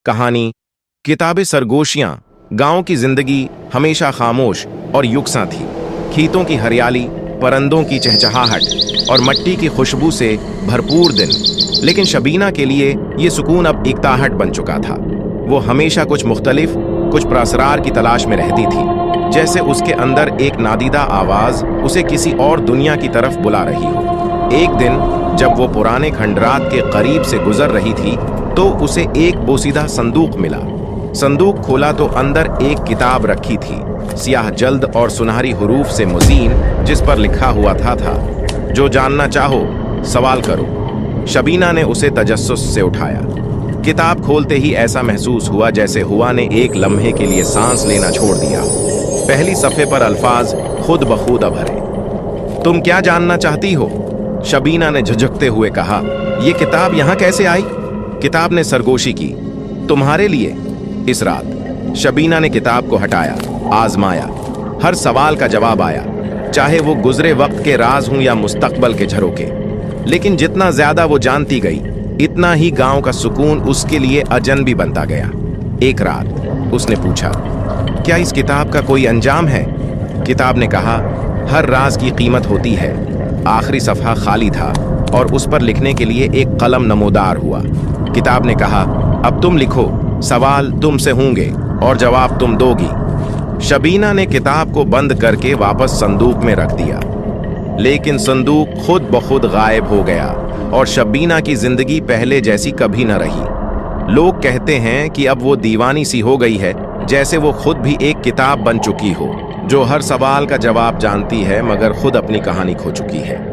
कहानी किताबे सरगोशियां। गांव की जिंदगी हमेशा खामोश और युकसा थी। खेतों की हरियाली, परिंदों की चहचहाहट और मिट्टी की खुशबू से भरपूर दिन। लेकिन शबीना के लिए ये सुकून अब एकताहट बन चुका था। वो हमेशा कुछ मुख्तलिफ, कुछ पुरअसरार की तलाश में रहती थी, जैसे उसके अंदर एक नादीदा आवाज उसे किसी और दुनिया की तरफ बुला रही हो। एक दिन जब वो पुराने खंडरात के करीब से गुजर रही थी तो उसे एक बोसीदा संदूक मिला। संदूक खोला तो अंदर एक किताब रखी थी, सियाह जल्द और सुनहरी हुरूफ से मुज़ीन, जिस पर लिखा हुआ था जो जानना चाहो सवाल करो। शबीना ने उसे तजस्सुस से उठाया। किताब खोलते ही ऐसा महसूस हुआ जैसे हुआ ने एक लम्हे के लिए सांस लेना छोड़ दिया। पहली सफ़े पर अल्फाज खुद बखुद भरे। तुम क्या जानना चाहती हो? शबीना ने झुझकते हुए कहा। ये किताब यहाँ कैसे आई? किताब ने सरगोशी की। तुम्हारे लिए, इस रात। शबीना ने किताब को हटाया, आजमाया। हर सवाल का जवाब आया, चाहे वो गुजरे वक्त के राज हों या मुस्तकबल के झरोके। लेकिन जितना ज्यादा वो जानती गई, इतना ही गांव का सुकून उसके लिए अजनबी बनता गया। एक रात उसने पूछा, क्या इस किताब का कोई अंजाम है? किताब ने कहा, हर राज की कीमत होती है। आखिरी सफ़हा खाली था और उस पर लिखने के लिए एक कलम नमोदार हुआ। किताब ने कहा, अब तुम लिखो, सवाल तुमसे होंगे और जवाब तुम दोगी। शबीना ने किताब को बंद करके वापस संदूक में रख दिया। लेकिन संदूक खुद बखुद गायब हो गया और शबीना की जिंदगी पहले जैसी कभी न रही। लोग कहते हैं कि अब वो दीवानी सी हो गई है, जैसे वो खुद भी एक किताब बन चुकी हो, जो हर सवाल का जवाब जानती है मगर खुद अपनी कहानी खो चुकी है।